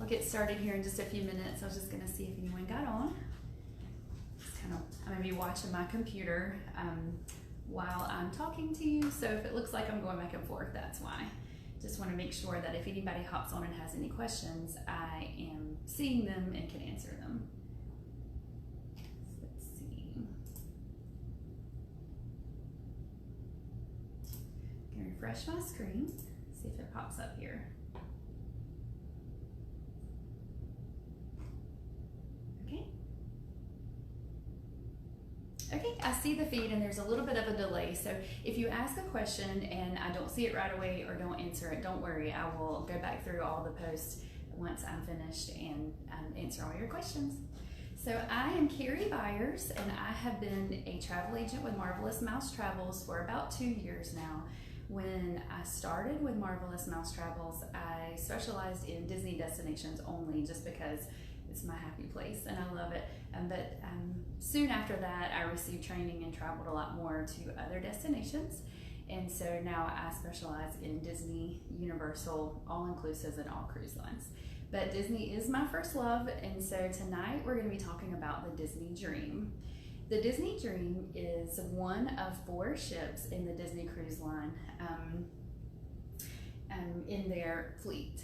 get started here in just a few minutes. I was just gonna see if anyone got on. I'm gonna be watching my computer while I'm talking to you, so if it looks like I'm going back and forth, that's why. Just wanna make sure that if anybody hops on and has any questions, I am seeing them and can answer them. Let's see. I'm gonna refresh my screen, see if it pops up here. Okay, I see the feed and there's a little bit of a delay. So if you ask a question and I don't see it right away or don't answer it, don't worry. I will go back through all the posts once I'm finished and answer all your questions. So I am Carrie Byers and I have been a travel agent with Marvelous Mouse Travels for about 2 years now. When I started with Marvelous Mouse Travels, I specialized in Disney destinations only just because it's my happy place and I love it. But soon after that, I received training and traveled a lot more to other destinations. And so now I specialize in Disney, Universal, all-inclusives, and all cruise lines. But Disney is my first love, and so tonight we're going to be talking about the Disney Dream. The Disney Dream is one of 4 ships in the Disney Cruise Line in their fleet.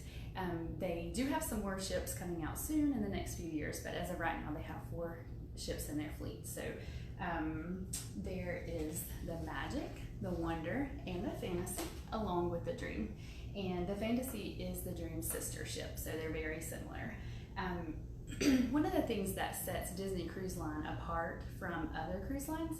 They do have some more ships coming out soon in the next few years, but as of right now, they have 4 ships in their fleet. So there is the Magic, the Wonder, and the Fantasy, along with the Dream. And the Fantasy is the Dream's sister ship, so they're very similar. One of the things that sets Disney Cruise Line apart from other cruise lines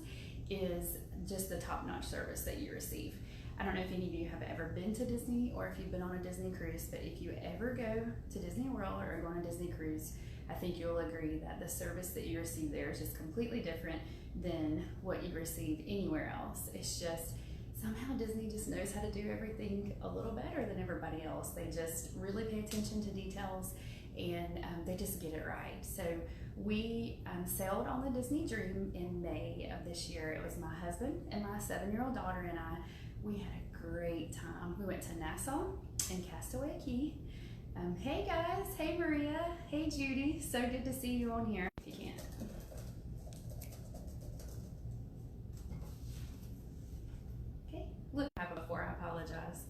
is just the top-notch service that you receive. I don't know if any of you have ever been to Disney or if you've been on a Disney cruise, but if you ever go to Disney World or go on a Disney cruise, I think you'll agree that the service that you receive there is just completely different than what you receive anywhere else. It's just, somehow Disney just knows how to do everything a little better than everybody else. They just really pay attention to details and they just get it right. So we sailed on the Disney Dream in May of this year. It was my husband and my 7-year-old daughter and I. We had a great time. We went to Nassau and Castaway Cay. Hey guys, hey Maria, hey Judy. So good to see you on here. If you can. Okay, look, I have before, I apologize.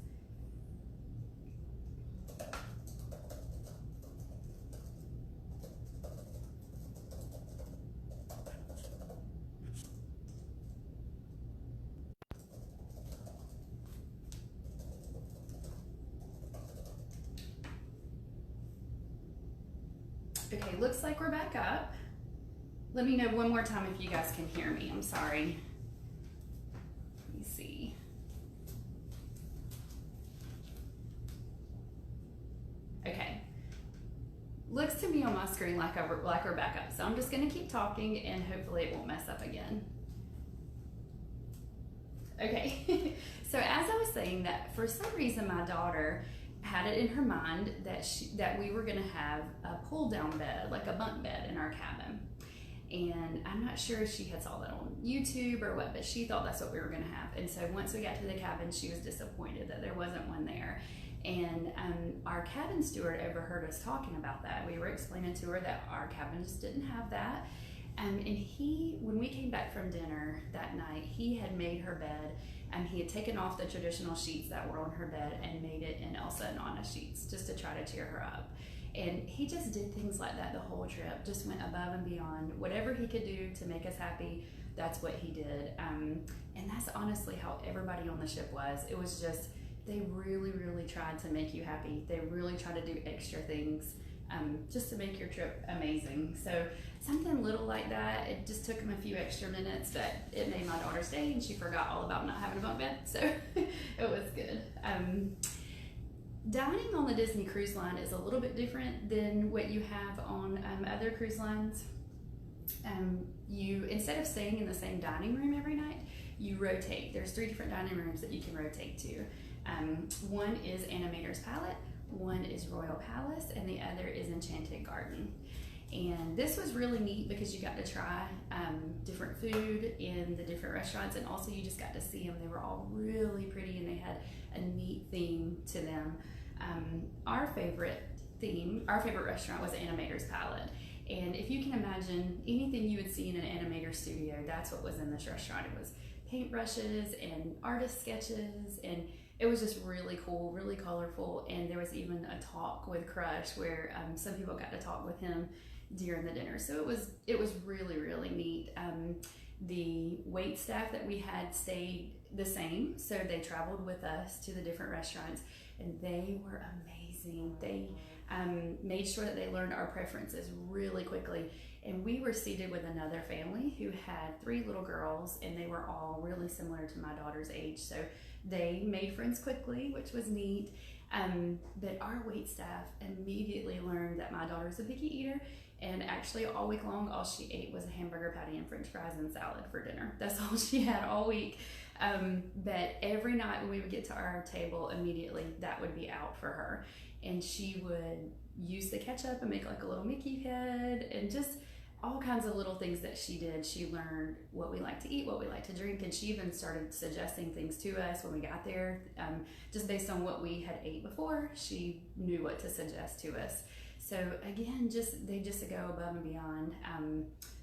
Okay, looks like we're back up. Let me know one more time if you guys can hear me. I'm sorry. Let me see. Okay. Looks to me on my screen like we're back up. So I'm just gonna keep talking and hopefully it won't mess up again. Okay, so as I was saying that for some reason my daughter had it in her mind that we were going to have a pull-down bed, like a bunk bed in our cabin. And I'm not sure if she had saw that on YouTube or what, but she thought that's what we were going to have. And so once we got to the cabin, she was disappointed that there wasn't one there. And our cabin steward overheard us talking about that. We were explaining to her that our cabin just didn't have that. And when we came back from dinner that night, he had made her bed and he had taken off the traditional sheets that were on her bed and made it in Elsa and Anna sheets just to try to cheer her up. And he just did things like that the whole trip, just went above and beyond. Whatever he could do to make us happy, that's what he did. And that's honestly how everybody on the ship was. It was just, they really, really tried to make you happy. They really tried to do extra things just to make your trip amazing. So something little like that, it just took him a few extra minutes, but it made my daughter's day and she forgot all about not having a bunk bed, so it was good. Dining on the Disney Cruise Line is a little bit different than what you have on other cruise lines. You, instead of staying in the same dining room every night, you rotate. There's 3 different dining rooms that you can rotate to. One is Animator's Palette, one is Royal Palace, and the other is Enchanted Garden. And this was really neat because you got to try different food in the different restaurants, and also you just got to see them. They were all really pretty and they had a neat theme to them. Our favorite theme, our favorite restaurant was Animator's Palette. And if you can imagine anything you would see in an animator studio, that's what was in this restaurant. It was paintbrushes and artist sketches, and it was just really cool, really colorful. And there was even a talk with Crush where some people got to talk with him during the dinner. So it was really, really neat. The wait staff that we had stayed the same, so they traveled with us to the different restaurants, and they were amazing. They made sure that they learned our preferences really quickly. And we were seated with another family who had 3 little girls, and they were all really similar to my daughter's age. So they made friends quickly, which was neat. But our wait staff immediately learned that my daughter's a picky eater, and actually all week long, all she ate was a hamburger patty and french fries and salad for dinner. That's all she had all week. But every night when we would get to our table, immediately that would be out for her. And she would use the ketchup and make like a little Mickey head, and just all kinds of little things that she did. She learned what we like to eat, what we like to drink, and she even started suggesting things to us when we got there. Just based on what we had ate before, she knew what to suggest to us. So again, they just go above and beyond,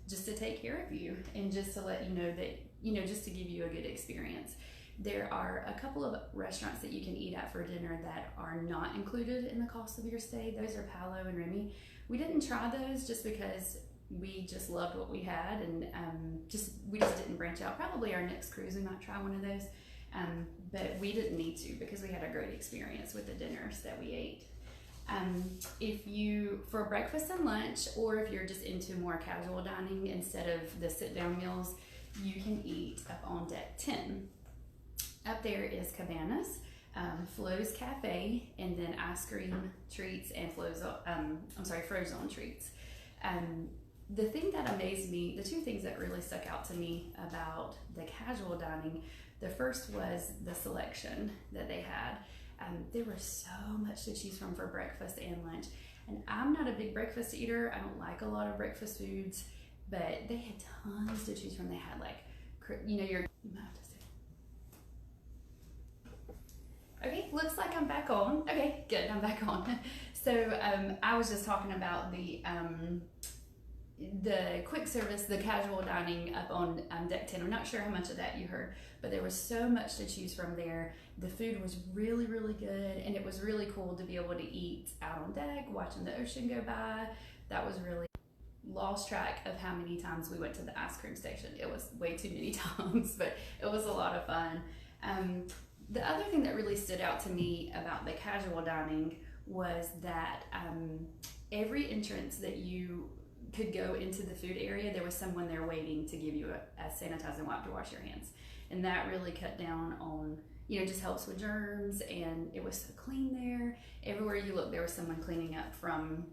just to take care of you and just to let you know that, just to give you a good experience. There are a couple of restaurants that you can eat at for dinner that are not included in the cost of your stay. Those are Paolo and Remy. We didn't try those just because we just loved what we had, and we just didn't branch out. Probably our next cruise we might try one of those, but we didn't need to because we had a great experience with the dinners that we ate. If you, for breakfast and lunch, or if you're just into more casual dining instead of the sit-down meals, you can eat up on deck 10. Up there is Cabanas, Flo's Cafe, and then ice cream treats and Frozone treats. The thing that amazed me, the 2 things that really stuck out to me about the casual dining, the first was the selection that they had. There was so much to choose from for breakfast and lunch. And I'm not a big breakfast eater. I don't like a lot of breakfast foods, but they had tons to choose from. They had you might have to say. Okay, looks like I'm back on. Okay, good, I'm back on. So I was just talking about the quick service, the casual dining up on deck 10. I'm not sure how much of that you heard, but there was so much to choose from there. The food was really, really good, and it was really cool to be able to eat out on deck, watching the ocean go by. That was really, lost track of how many times we went to the ice cream station. It was way too many times, but it was a lot of fun. The other thing that really stood out to me about the casual dining was that every entrance that you could go into the food area, there was someone there waiting to give you a sanitizing wipe to wash your hands. And that really cut down on, just helps with germs, and it was so clean there. Everywhere you look, there was someone cleaning up, from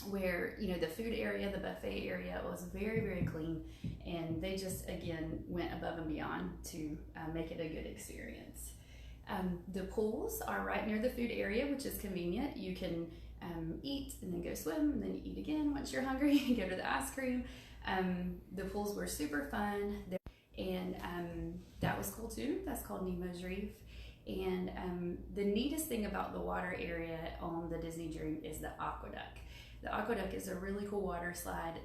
where, the food area, the buffet area was very, very clean, and they just, again, went above and beyond to make it a good experience. The pools are right near the food area, which is convenient. You can eat and then go swim, and then you eat again once you're hungry and go to the ice cream. The pools were super fun, and that was cool too. That's called Nemo's Reef. And the neatest thing about the water area on the Disney Dream is the aqueduct. The aqueduct is a really cool water slide.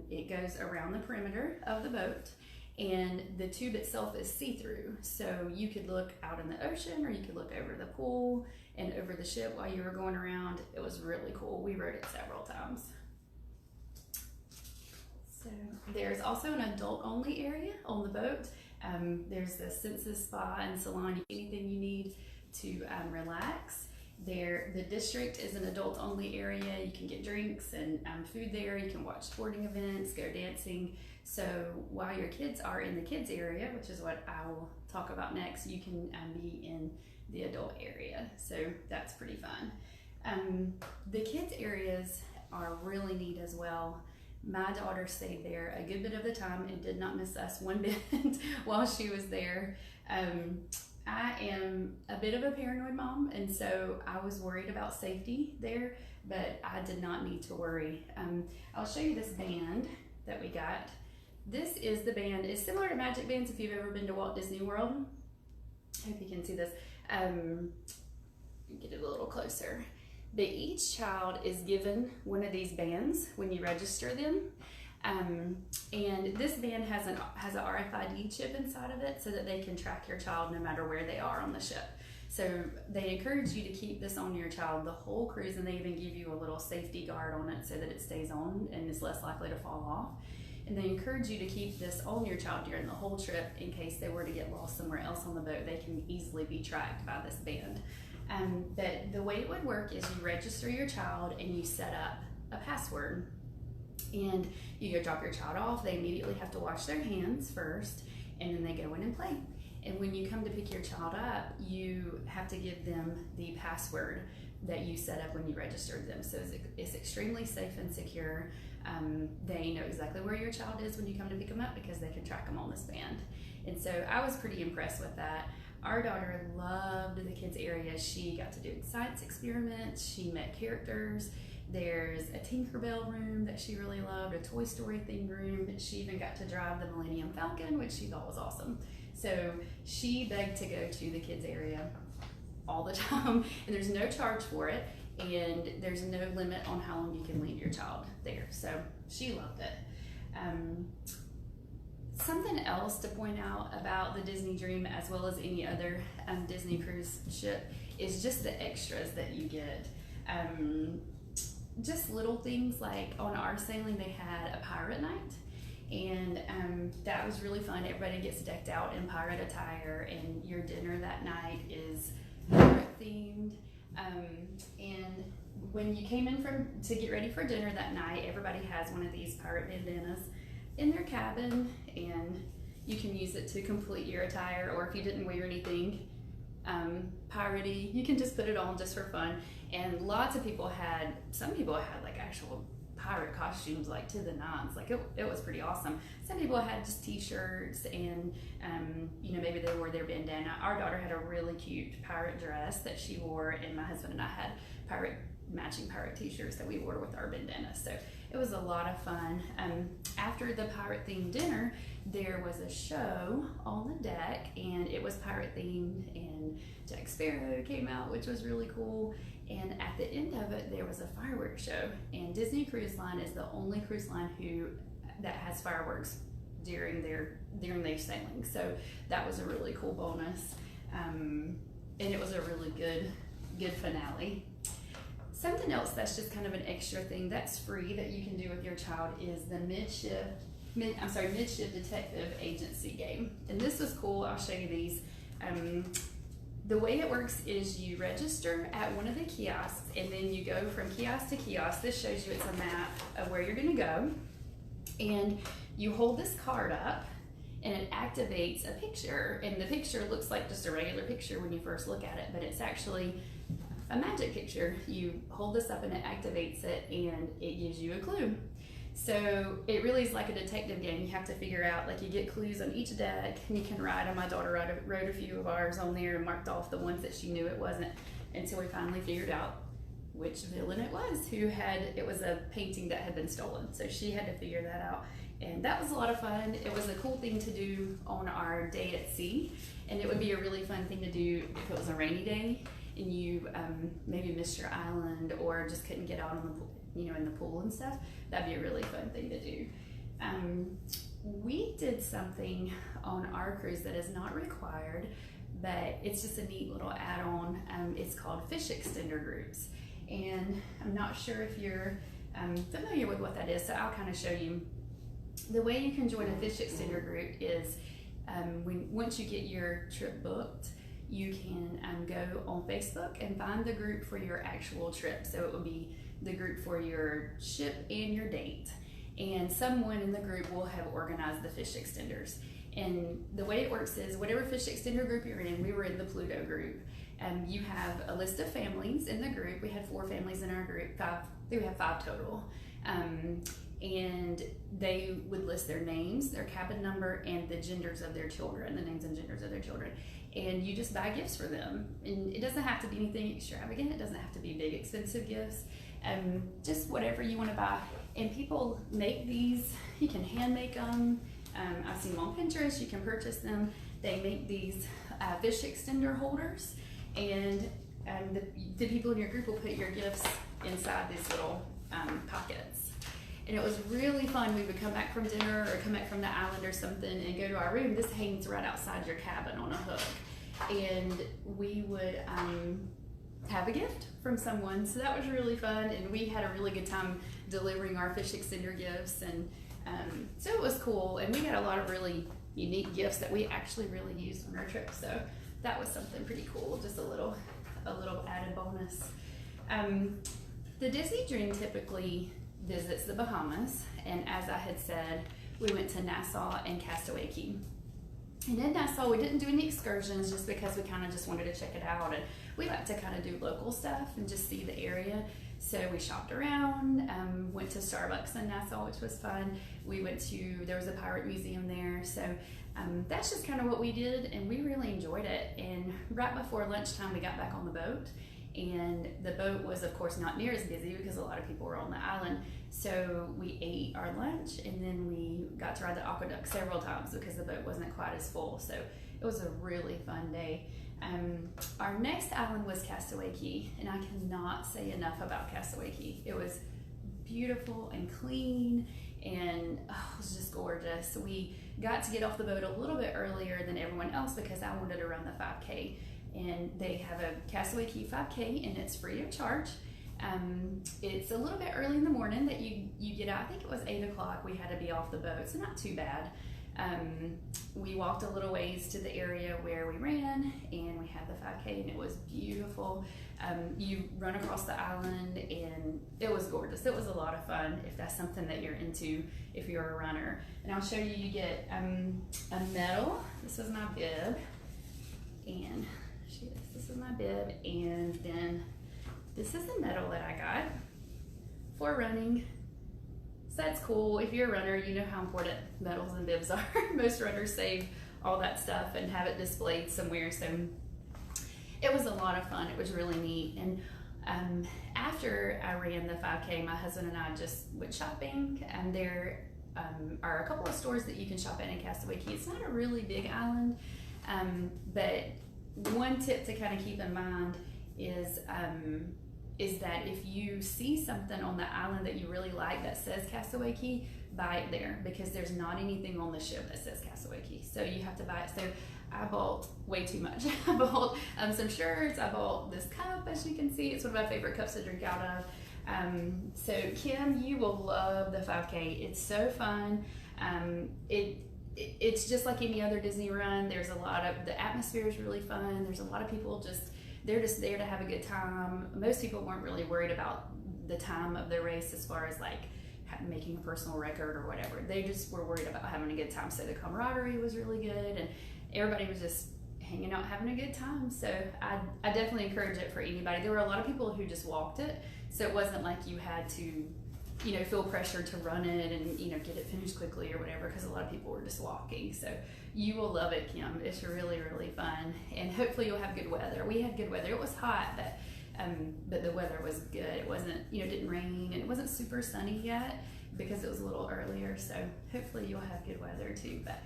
It goes around the perimeter of the boat, and the tube itself is see-through. So you could look out in the ocean, or you could look over the pool and over the ship while you were going around. It was really cool. We rode it several times. So there's also an adult-only area on the boat. There's the Senses Spa and Salon, anything you need to relax. The district is an adult-only area. You can get drinks and food there. You can watch sporting events, go dancing. So while your kids are in the kids area, which is what I will talk about next, you can be in the adult area. So that's pretty fun. The kids areas are really neat as well. My daughter stayed there a good bit of the time and did not miss us one bit while she was there. I am a bit of a paranoid mom, and so I was worried about safety there, but I did not need to worry. I'll show you this band that we got. This is the band. It's similar to Magic Bands if you've ever been to Walt Disney World. I hope you can see this. Get it a little closer. But each child is given one of these bands when you register them. And this band has an RFID chip inside of it so that they can track your child no matter where they are on the ship. So they encourage you to keep this on your child the whole cruise, and they even give you a little safety guard on it so that it stays on and is less likely to fall off. And they encourage you to keep this on your child during the whole trip in case they were to get lost somewhere else on the boat. They can easily be tracked by this band. But the way it would work is you register your child and you set up a password. And you go drop your child off. They immediately have to wash their hands first, and then they go in and play. And when you come to pick your child up, you have to give them the password that you set up when you registered them. So it's extremely safe and secure. They know exactly where your child is when you come to pick them up because they can track them on this band. And so I was pretty impressed with that. Our daughter loved the kids area. She got to do science experiments. She met characters. There's a Tinkerbell room that she really loved, a Toy Story themed room. She even got to drive the Millennium Falcon, which she thought was awesome. So she begged to go to the kids area all the time, and there's no charge for it, and there's no limit on how long you can leave your child there. So she loved it. Something else to point out about the Disney Dream, as well as any other Disney cruise ship, is just the extras that you get. Just little things like on our sailing they had a pirate night, and that was really fun. Everybody gets decked out in pirate attire, and your dinner that night is pirate themed. And when you came in to get ready for dinner that night, everybody has one of these pirate bandanas in their cabin, and you can use it to complete your attire, or if you didn't wear anything piratey, you can just put it on just for fun. And lots of people had, some people had like actual pirate costumes, like to the nines. Like it was pretty awesome. Some people had just t-shirts, and you know, maybe they wore their bandana. Our daughter had a really cute pirate dress that she wore, and my husband and I had matching pirate t-shirts that we wore with our bandana. So it was a lot of fun. After the pirate themed dinner, there was a show on the deck, and it was pirate themed, and Jack Sparrow came out, which was really cool. And at the end of it, there was a fireworks show, and Disney Cruise Line is the only cruise line that has fireworks during their sailing. So that was a really cool bonus, and it was a really good finale. Something else that's just kind of an extra thing that's free that you can do with your child is the Midship Detective Agency game. And this was cool. I'll show you these. The way it works is you register at one of the kiosks, and then you go from kiosk to kiosk. This shows you it's a map of where you're going to go. And you hold this card up, and it activates a picture. And the picture looks like just a regular picture when you first look at it, but it's actually a magic picture. You hold this up and it activates it, and it gives you a clue. So it really is like a detective game. You have to figure out, like, you get clues on each deck, and you can write them. My daughter wrote a few of ours on there and marked off the ones that she knew it wasn't, until we finally figured out which villain it was, it was a painting that had been stolen. So she had to figure that out, and that was a lot of fun. It was a cool thing to do on our day at sea, and it would be a really fun thing to do if it was a rainy day and you maybe missed your island or just couldn't get out on the, in the pool and stuff. That'd be a really fun thing to do. We did something on our cruise that is not required, but it's just a neat little add-on. It's called fish extender groups, and I'm not sure if you're familiar with what that is, so I'll kind of show you. The way you can join a fish extender group is once you get your trip booked, you can go on Facebook and find the group for your actual trip. So it will be the group for your ship and your date. And someone in the group will have organized the fish extenders. And the way it works is whatever fish extender group you're in, we were in the Pluto group. You have a list of families in the group. We had 4 families in our group, we have 5 total. And they would list their names, their cabin number, and the genders of their children, the names and genders of their children. And you just buy gifts for them. And it doesn't have to be anything extravagant. It doesn't have to be big, expensive gifts. Just whatever you want to buy. And people make these. You can hand make them. I've seen them on Pinterest. You can purchase them. They make these fish extender holders. And the people in your group will put your gifts inside these little pockets. And it was really fun. We would come back from dinner or come back from the island or something and go to our room. This hangs right outside your cabin on a hook. And we would have a gift from someone. So that was really fun. And we had a really good time delivering our fish extender gifts. And so it was cool. And we got a lot of really unique gifts that we actually really used on our trip. So that was something pretty cool. Just a little added bonus. The Disney Dream typically visits the Bahamas, and as I had said, we went to Nassau and Castaway Cay. And in Nassau, we didn't do any excursions just because we kind of just wanted to check it out, and we like to kind of do local stuff and just see the area. So we shopped around, went to Starbucks in Nassau, which was fun. We went to, there was a pirate museum there, so that's just kind of what we did, and we really enjoyed it. And right before lunchtime, we got back on the boat, and the boat was, of course, not near as busy because a lot of people were on the island. So we ate our lunch, and then we got to ride the aqueduct several times because the boat wasn't quite as full. So it was a really fun day. Our next island was Castaway Cay, and I cannot say enough about Castaway Cay. It was beautiful and clean, and it was just gorgeous. We got to get off the boat a little bit earlier than everyone else because I wanted to run the 5K. And they have a Castaway Cay 5K, and it's free of charge. It's a little bit early in the morning that you get out. I think it was 8 o'clock we had to be off the boat, so not too bad. We walked a little ways to the area where we ran, and we had the 5K, and it was beautiful. You run across the island, and it was gorgeous. It was a lot of fun if that's something that you're into, if you're a runner. And I'll show you, you get a medal. This was my bib, and this is my bib, and then this is the medal that I got for running. So that's cool. If you're a runner, you know how important medals and bibs are. Most runners save all that stuff and have it displayed somewhere. So it was a lot of fun. It was really neat. And after I ran the 5K, my husband and I just went shopping, and there are a couple of stores that you can shop at in Castaway Cay. It's not a really big island, but one tip to kind of keep in mind is that if you see something on the island that you really like that says Castaway Cay, buy it there, because there's not anything on the ship that says Castaway Cay. So you have to buy it. So I bought way too much. I bought some shirts. I bought this cup, as you can see. It's one of my favorite cups to drink out of. So Kim, you will love the 5K. It's so fun. It's just like any other Disney run. There's a lot of, the atmosphere is really fun. There's a lot of people they're just there to have a good time. Most people weren't really worried about the time of the race as far as like making a personal record or whatever. They just were worried about having a good time. So the camaraderie was really good, and everybody was just hanging out, having a good time. So I definitely encourage it for anybody. There were a lot of people who just walked it, so it wasn't like you had to, feel pressure to run it and, get it finished quickly or whatever, because a lot of people were just walking. So you will love it, Kim. It's really, really fun. And hopefully you'll have good weather. We had good weather. It was hot, but the weather was good. It wasn't, didn't rain, and it wasn't super sunny yet because it was a little earlier. So hopefully you'll have good weather too. But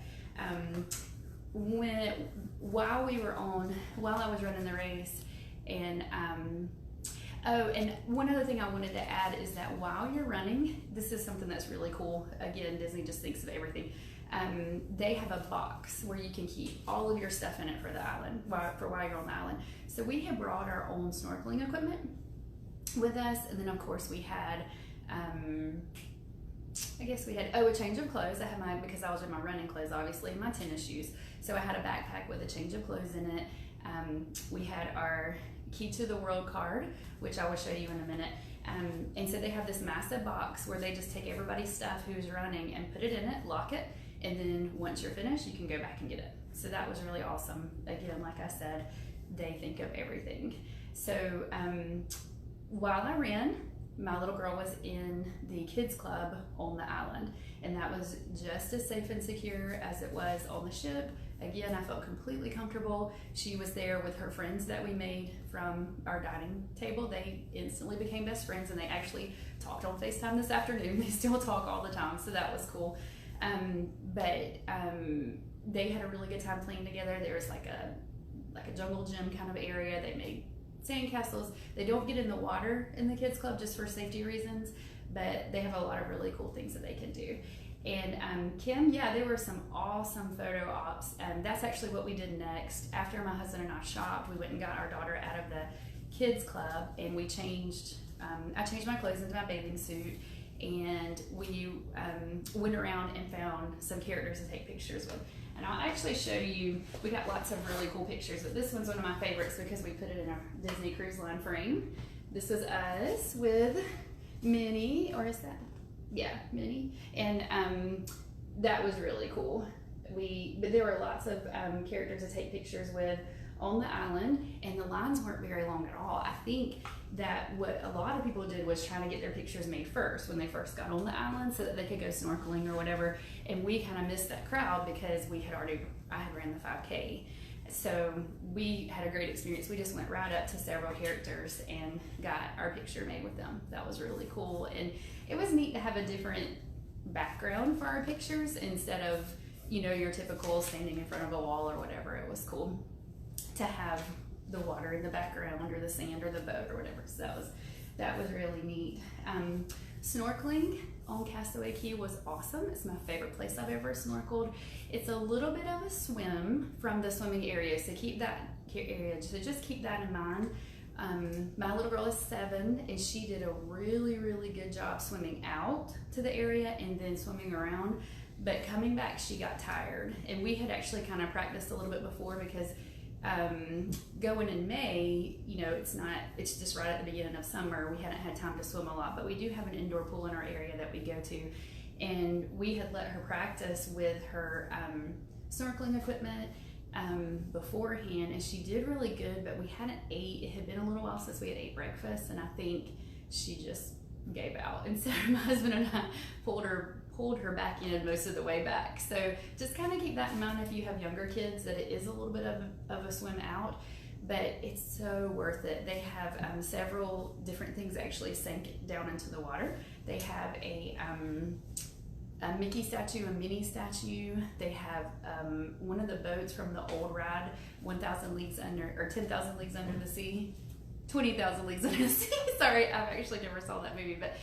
while I was running the race, and and one other thing I wanted to add is that while you're running, this is something that's really cool. Again, Disney just thinks of everything. They have a box where you can keep all of your stuff in it for the island, for while you're on the island. So we had brought our own snorkeling equipment with us, and then of course we had, a change of clothes. I had because I was in my running clothes, obviously, and my tennis shoes. So I had a backpack with a change of clothes in it. We had our Key to the World card, which I will show you in a minute. And so they have this massive box where they just take everybody's stuff who's running and put it in it, lock it, and then once you're finished, you can go back and get it. So that was really awesome. Again, like I said, they think of everything. So while I ran, my little girl was in the kids club on the island, and that was just as safe and secure as it was on the ship. Again, I felt completely comfortable. She was there with her friends that we made from our dining table. They instantly became best friends, and they actually talked on FaceTime this afternoon. They still talk all the time, so that was cool. But they had a really good time playing together. There was like a jungle gym kind of area. They made sandcastles. They don't get in the water in the kids club just for safety reasons, but they have a lot of really cool things that they can do. And Kim, yeah, there were some awesome photo ops. That's actually what we did next. After my husband and I shopped, we went and got our daughter out of the kids club, and we changed. I changed my clothes into my bathing suit, and we went around and found some characters to take pictures with. And I'll actually show you, we got lots of really cool pictures, but this one's one of my favorites because we put it in our Disney Cruise Line frame. This was us with Minnie, or is that? Yeah, Minnie. And that was really cool. But there were lots of characters to take pictures with on the island, and the lines weren't very long at all. I think that what a lot of people did was trying to get their pictures made first when they first got on the island so that they could go snorkeling or whatever, and we kind of missed that crowd because I had ran the 5K. So we had a great experience. We just went right up to several characters and got our picture made with them. That was really cool, and it was neat to have a different background for our pictures instead of, you know, your typical standing in front of a wall or whatever. It was cool to have the water in the background or the sand or the boat or whatever. So that was really neat. Snorkeling on Castaway Cay was awesome. It's my favorite place I've ever snorkeled. It's a little bit of a swim from the swimming area, so keep that area. So just keep that in mind. My little girl is 7, and she did a really, really good job swimming out to the area and then swimming around. But coming back, she got tired, and we had actually kind of practiced a little bit before because going in May, you know, it's just right at the beginning of summer. We hadn't had time to swim a lot, but we do have an indoor pool in our area that we go to, and we had let her practice with her snorkeling equipment beforehand, and she did really good, but we hadn't ate. It had been a little while since we had ate breakfast, and I think she just gave out, and so my husband and I pulled her back in most of the way back. So just kind of keep that in mind if you have younger kids, that it is a little bit of a swim out, but it's so worth it. They have several different things actually sink down into the water. They have a Mickey statue, a Minnie statue. They have one of the boats from the old ride, 1,000 Leagues Under, or 10,000 Leagues Under the Sea, 20,000 Leagues Under the Sea. Sorry, I've actually never saw that movie, but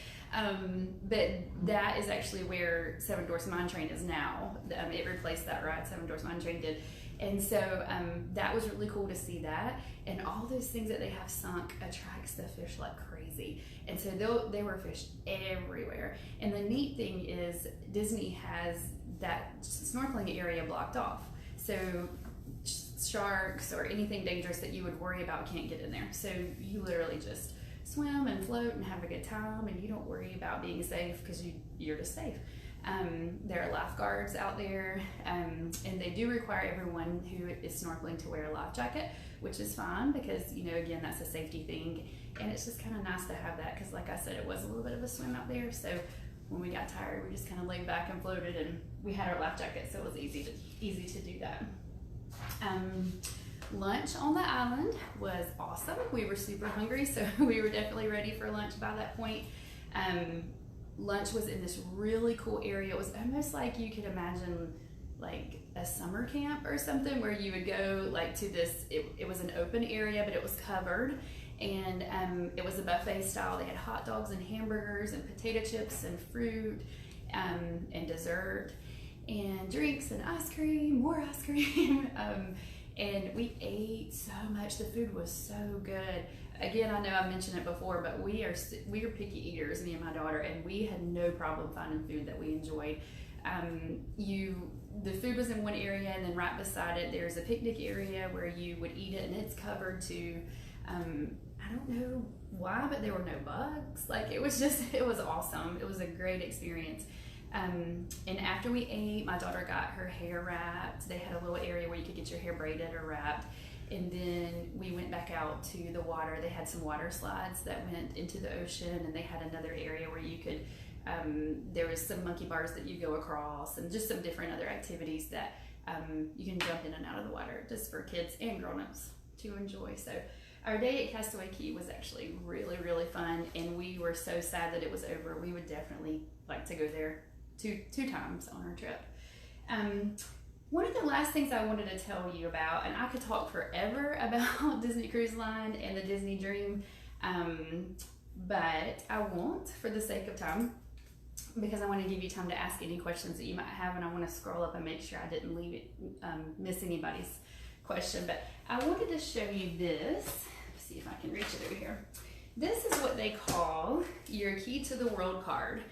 that is actually where Seven Dwarfs Mine Train is now. It replaced that ride, Seven Dwarfs Mine Train did. And so that was really cool to see that. And all those things that they have sunk attracts the fish like crazy. And so there were fish everywhere. And the neat thing is Disney has that snorkeling area blocked off. So sharks or anything dangerous that you would worry about can't get in there. So you literally just swim and float and have a good time, and you don't worry about being safe because you're just safe. There are lifeguards out there, and they do require everyone who is snorkeling to wear a life jacket, which is fine because, you know, again, that's a safety thing, and it's just kind of nice to have that because, like I said, it was a little bit of a swim out there. So when we got tired, we just kind of laid back and floated, and we had our life jacket, so it was easy to do that. Lunch on the island was awesome. We were super hungry, so we were definitely ready for lunch by that point. Lunch was in this really cool area. It was almost like you could imagine like a summer camp or something, where you would go like to this, it was an open area, but it was covered, and it was a buffet style. They had hot dogs and hamburgers and potato chips and fruit and dessert and drinks and ice cream, more ice cream. And we ate so much. The food was so good. Again, I know I mentioned it before, but we are picky eaters, me and my daughter, and we had no problem finding food that we enjoyed. The food was in one area, and then right beside it, there's a picnic area where you would eat it, and it's covered to, I don't know why, but there were no bugs. Like, it was awesome. It was a great experience. And after we ate, my daughter got her hair wrapped. They had a little area where you could get your hair braided or wrapped. And then we went back out to the water. They had some water slides that went into the ocean, and they had another area where you could, there was some monkey bars that you go across, and just some different other activities that you can jump in and out of the water, just for kids and grown-ups to enjoy. So our day at Castaway Cay was actually really, really fun, and we were so sad that it was over. We would definitely like to go there two times on our trip. One of the last things I wanted to tell you about, and I could talk forever about Disney Cruise Line and the Disney Dream, but I won't for the sake of time, because I want to give you time to ask any questions that you might have, and I want to scroll up and make sure I didn't leave it, miss anybody's question. But I wanted to show you this. Let's see if I can reach it over here. This is what they call your Key to the World card,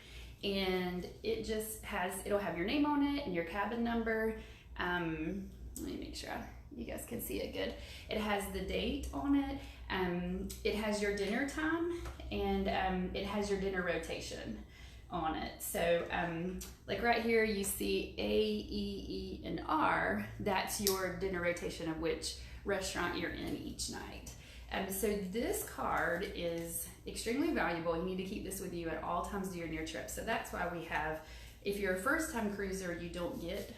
and it just has, it'll have your name on it and your cabin number. Let me make sure you guys can see it good. It has the date on it. It has your dinner time, and it has your dinner rotation on it. So like right here you see A, E, E, and R. That's your dinner rotation of which restaurant you're in each night. So this card is extremely valuable. You need to keep this with you at all times during your trip. So that's why we have, if you're a first-time cruiser, you don't get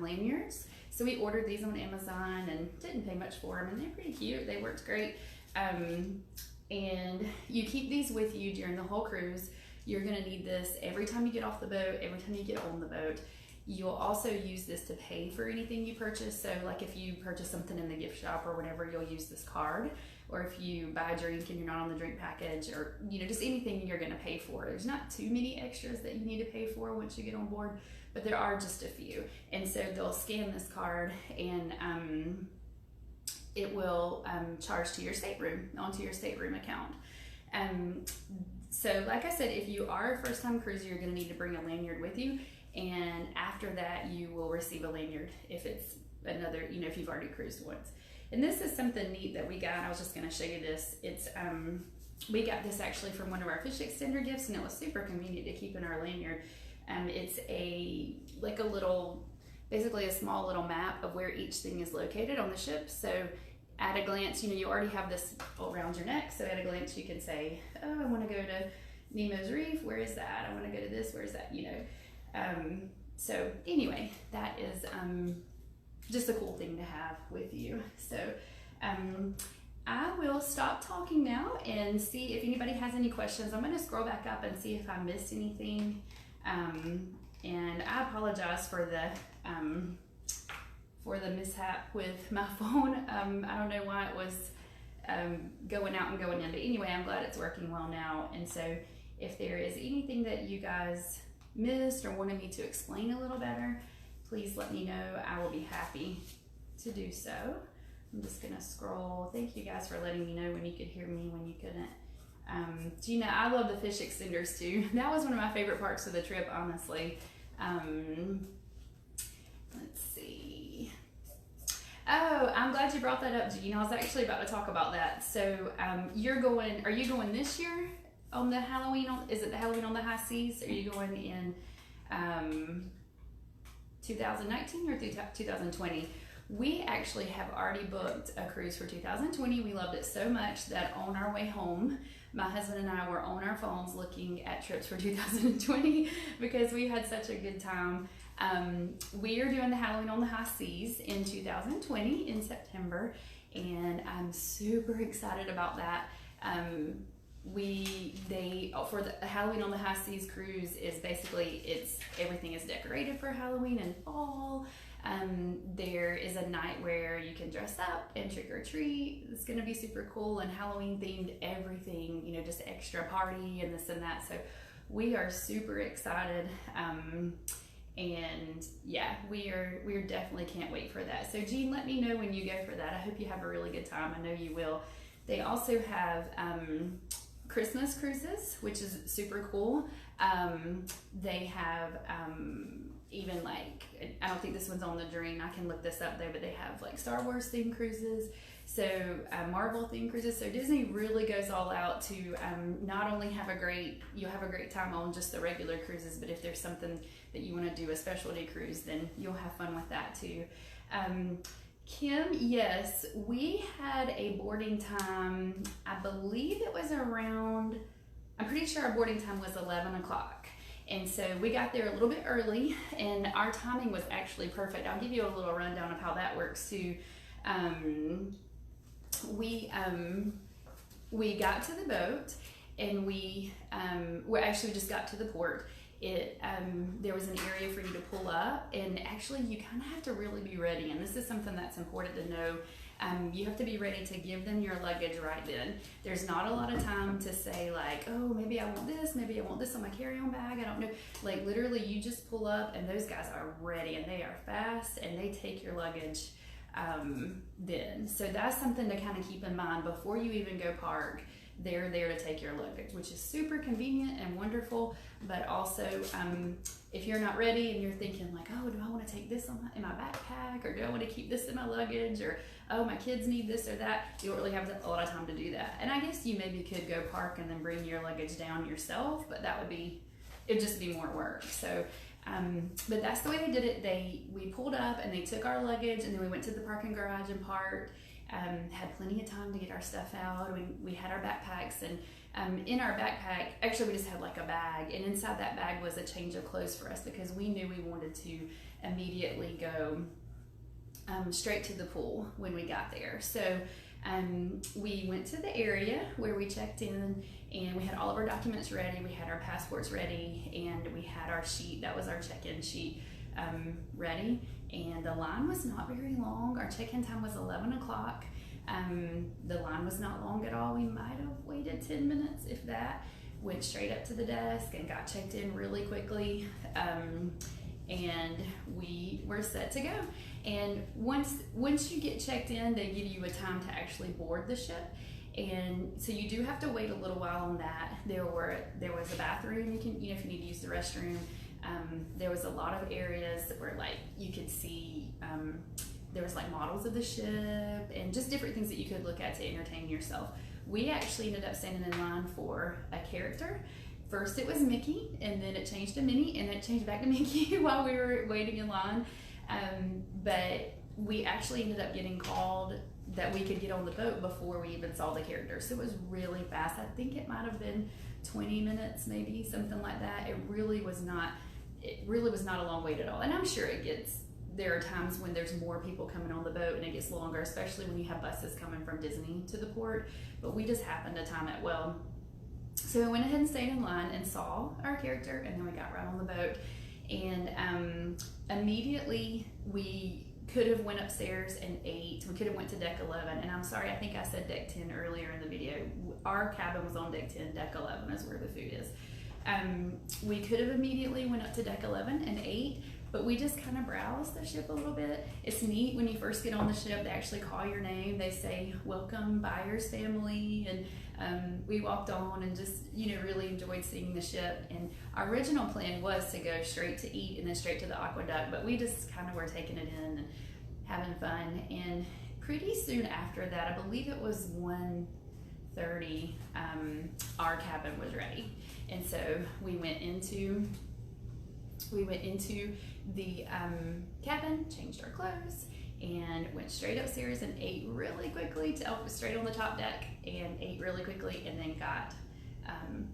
lanyards. So we ordered these on Amazon and didn't pay much for them, and they're pretty cute. They worked great. And you keep these with you during the whole cruise. You're gonna need this every time you get off the boat, every time you get on the boat. You'll also use this to pay for anything you purchase. So like if you purchase something in the gift shop or whatever, you'll use this card. Or if you buy a drink and you're not on the drink package, or just anything you're gonna pay for. There's not too many extras that you need to pay for once you get on board, but there are just a few. And so they'll scan this card, and it will charge to your stateroom, onto your stateroom account. So like I said, if you are a first-time cruiser, you're gonna need to bring a lanyard with you. And after that, you will receive a lanyard if it's another, if you've already cruised once. And this is something neat that we got. I was just gonna show you this. It's, we got this actually from one of our fish extender gifts, and it was super convenient to keep in our lanyard. It's like a little, basically a small little map of where each thing is located on the ship. So at a glance, you already have this around your neck. So at a glance, you can say, oh, I wanna go to Nemo's Reef. Where is that? I wanna go to this, where is that, So anyway, that is just a cool thing to have with you. So I will stop talking now and see if anybody has any questions. I'm gonna scroll back up and see if I missed anything. And I apologize for the mishap with my phone. I don't know why it was going out and going in, but anyway, I'm glad it's working well now. And so if there is anything that you guys missed or wanted me to explain a little better, please let me know. I will be happy to do so. I'm just gonna scroll. Thank you guys for letting me know when you could hear me, when you couldn't. Gina, I love the fish extenders too. That was one of my favorite parts of the trip, honestly. Let's see. Oh, I'm glad you brought that up, Gina. I was actually about to talk about that. So are you going this year on the Halloween? Is it the Halloween on the High Seas? Are you going in 2019 or 2020? We actually have already booked a cruise for 2020. We loved it so much that on our way home, my husband and I were on our phones looking at trips for 2020 because we had such a good time. We are doing the Halloween on the High Seas in 2020 in September, and I'm super excited about that. For the Halloween on the High Seas cruise is basically, everything is decorated for Halloween and fall. There is a night where you can dress up and trick or treat. It's gonna be super cool and Halloween themed everything, just extra party and this and that. So we are super excited. And yeah, we're definitely can't wait for that. So Jean, let me know when you go for that. I hope you have a really good time. I know you will. They also have Christmas cruises, which is super cool. They have even like, I don't think this one's on the Dream. I can look this up though, but they have like Star Wars themed cruises. So Marvel themed cruises. So Disney really goes all out to not only you'll have a great time on just the regular cruises, but if there's something that you want to do a specialty cruise, then you'll have fun with that too. Kim, yes, we had a boarding time, I believe it was around, I'm pretty sure our boarding time was 11 o'clock. And so we got there a little bit early and our timing was actually perfect. I'll give you a little rundown of how that works too. We got to the boat and we just got to the port, there was an area for you to pull up, and actually you kind of have to really be ready, and this is something that's important to know. You have to be ready to give them your luggage right then. There's not a lot of time to say like, oh, maybe I want this on my carry-on bag, I don't know. Like literally you just pull up and those guys are ready and they are fast and they take your luggage then. So that's something to kind of keep in mind before you even go park. They're there to take your luggage, which is super convenient and wonderful, but also if you're not ready and you're thinking like, oh, do I want to take this in my backpack, or do I want to keep this in my luggage, or oh, my kids need this or that, you don't really have a lot of time to do that. And I guess you maybe could go park and then bring your luggage down yourself, but it'd just be more work. So but that's the way they did it. We pulled up and they took our luggage, and then we went to the parking garage and parked. Had plenty of time to get our stuff out. We had our backpacks, and in our backpack, actually we just had like a bag, and inside that bag was a change of clothes for us because we knew we wanted to immediately go straight to the pool when we got there. So we went to the area where we checked in, and we had all of our documents ready. We had our passports ready, and we had our sheet, that was our check-in sheet, ready. And the line was not very long. Our check-in time was 11 o'clock. The line was not long at all. We might have waited 10 minutes, if that. Went straight up to the desk and got checked in really quickly. And we were set to go. And once you get checked in, they give you a time to actually board the ship. And so you do have to wait a little while on that. There was a bathroom, if you need to use the restroom. There was a lot of areas where like you could see, there was like models of the ship and just different things that you could look at to entertain yourself. We actually ended up standing in line for a character. First it was Mickey, and then it changed to Minnie, and then it changed back to Mickey while we were waiting in line. But we actually ended up getting called that we could get on the boat before we even saw the character. So it was really fast. I think it might have been 20 minutes, maybe something like that. It really was not a long wait at all. And I'm sure there are times when there's more people coming on the boat and it gets longer, especially when you have buses coming from Disney to the port. But we just happened to time it well. So we went ahead and stayed in line and saw our character, and then we got right on the boat. And immediately we could have went upstairs and ate. We could have went to deck 11, and I'm sorry, I think I said deck 10 earlier in the video. Our cabin was on deck 10, deck 11 is where the food is. We could have immediately went up to deck 11 and ate, but we just kind of browsed the ship a little bit. It's neat when you first get on the ship, they actually call your name. They say, welcome Byers family, and we walked on and just, really enjoyed seeing the ship. And our original plan was to go straight to eat and then straight to the aqueduct, but we just kind of were taking it in and having fun. And pretty soon after that, I believe it was 1:30, our cabin was ready. And so we went into the cabin, changed our clothes, and went straight upstairs and ate really quickly, straight on the top deck, and ate really quickly, and then got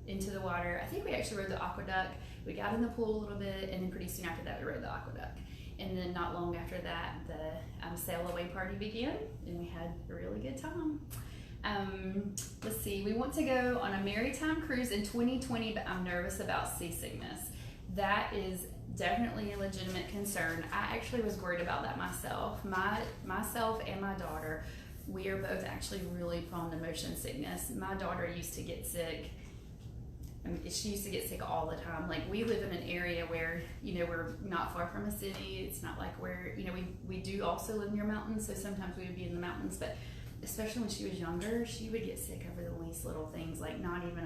into the water. I think we actually rode the aqueduct. We got in the pool a little bit, and then pretty soon after that we rode the aqueduct. And then not long after that, the sail away party began, and we had a really good time. Let's see, we want to go on a maritime cruise in 2020, but I'm nervous about seasickness. That is definitely a legitimate concern. I actually was worried about that myself. Myself and my daughter, we are both actually really prone to motion sickness. My daughter used to get sick. She used to get sick all the time. Like, we live in an area where, we're not far from a city. It's not like we do also live near mountains, so sometimes we would be in the mountains, but especially when she was younger, she would get sick over the least little things, like not even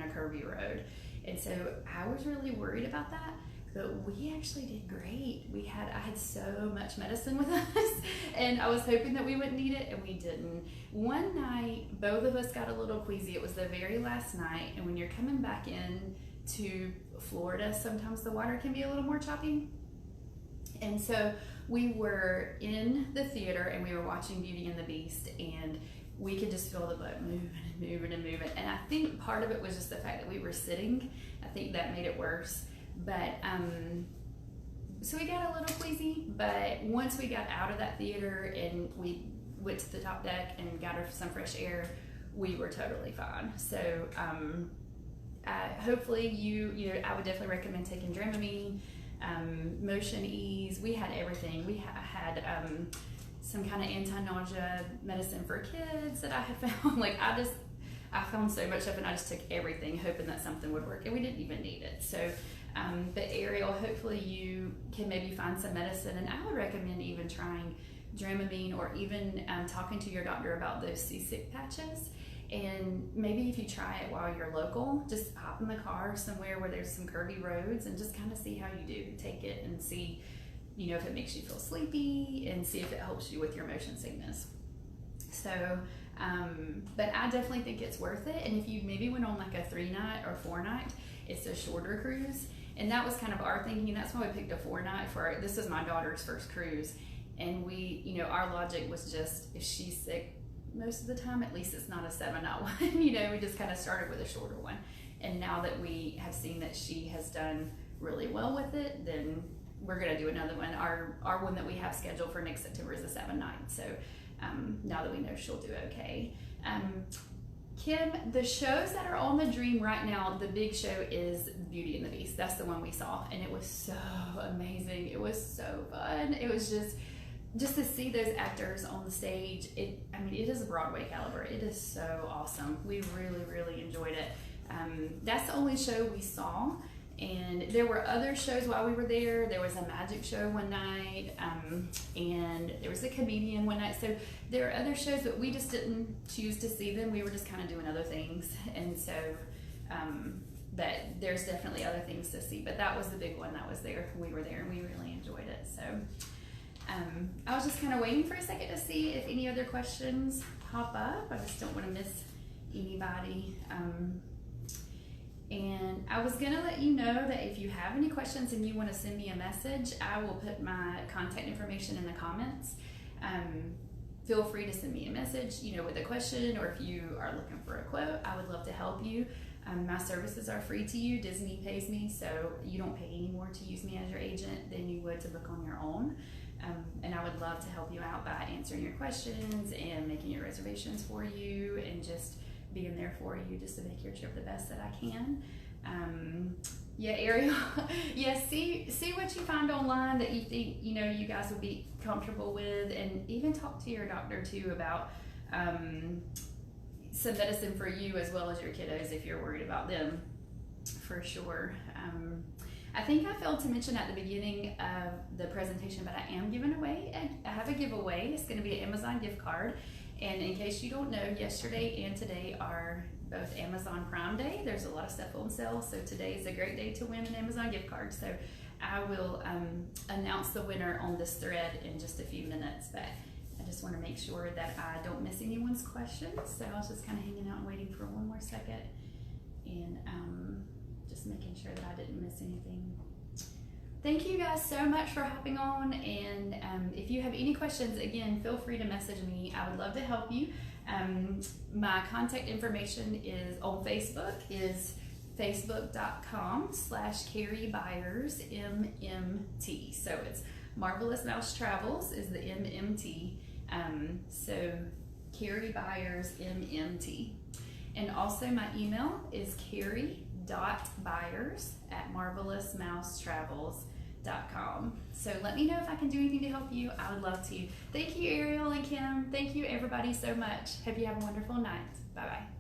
a curvy road. And so I was really worried about that, but we actually did great. I had so much medicine with us, and I was hoping that we wouldn't need it, and we didn't. One night, both of us got a little queasy. It was the very last night, and when you're coming back in to Florida, sometimes the water can be a little more choppy. And so we were in the theater, and we were watching Beauty and the Beast, and we could just feel the boat moving and moving and moving. And I think part of it was just the fact that we were sitting. I think that made it worse. But so we got a little queasy, but once we got out of that theater and we went to the top deck and got some fresh air, we were totally fine. So hopefully I would definitely recommend taking Dramamine, Motion Ease. We had everything. We had some kind of anti-nausea medicine for kids that I had found. Like I found so much stuff, and I just took everything hoping that something would work, and we didn't even need it. So but Ariel, hopefully you can maybe find some medicine, and I would recommend even trying Dramamine, or even talking to your doctor about those seasick patches. And maybe if you try it while you're local, just hop in the car somewhere where there's some curvy roads and just kind of see how you do. Take it and see, if it makes you feel sleepy, and see if it helps you with your motion sickness. So, but I definitely think it's worth it. And if you maybe went on like a 3-night or 4-night, it's a shorter cruise. And that was kind of our thinking. That's why we picked a 4-night this was my daughter's first cruise. And we, our logic was just, if she's sick most of the time, at least it's not a 7-night one. We just kind of started with a shorter one. And now that we have seen that she has done really well with it, then we're going to do another one. Our one that we have scheduled for next September is a 7-night. So now that we know she'll do okay. Kim, the shows that are on the Dream right now, the big show is Beauty and the Beast. That's the one we saw, and it was so amazing. It was so fun. It was just to see those actors on the stage. It is a Broadway caliber. It is so awesome. We really, really enjoyed it. That's the only show we saw, and there were other shows while we were there. There was a magic show one night, and there was a comedian one night. So there are other shows, but we just didn't choose to see them. We were just kind of doing other things, and so but there's definitely other things to see. But that was the big one that was there. We were there, and we really enjoyed it. So I was just kind of waiting for a second to see if any other questions pop up. I just don't want to miss anybody. And I was going to let you know that if you have any questions and you want to send me a message, I will put my contact information in the comments. Feel free to send me a message, with a question, or if you are looking for a quote, I would love to help you. My services are free to you. Disney pays me, so you don't pay any more to use me as your agent than you would to book on your own. And I would love to help you out by answering your questions and making your reservations for you, and just being there for you just to make your trip the best that I can. Yeah, Ariel, yeah, see what you find online that you think, you guys would be comfortable with, and even talk to your doctor too about some medicine for you as well as your kiddos if you're worried about them, for sure. I think I failed to mention at the beginning of the presentation, but I am giving away, I have a giveaway. It's going to be an Amazon gift card. And in case you don't know, yesterday and today are both Amazon Prime Day. There's a lot of stuff on sale, so today is a great day to win an Amazon gift card. So I will announce the winner on this thread in just a few minutes, but I just want to make sure that I don't miss anyone's questions. So I was just kind of hanging out and waiting for one more second, and just making sure that I didn't miss anything. Thank you guys so much for hopping on, and if you have any questions, again, feel free to message me. I would love to help you. My contact information is on Facebook, is facebook.com/Carrie Byers MMT. So it's Marvelous Mouse Travels is the MMT. So Carrie Byers MMT. And also my email is carrie.byers@marvelousmousetravels.com. So let me know if I can do anything to help you. I would love to. Thank you, Ariel and Kim. Thank you, everybody, so much. Hope you have a wonderful night. Bye-bye.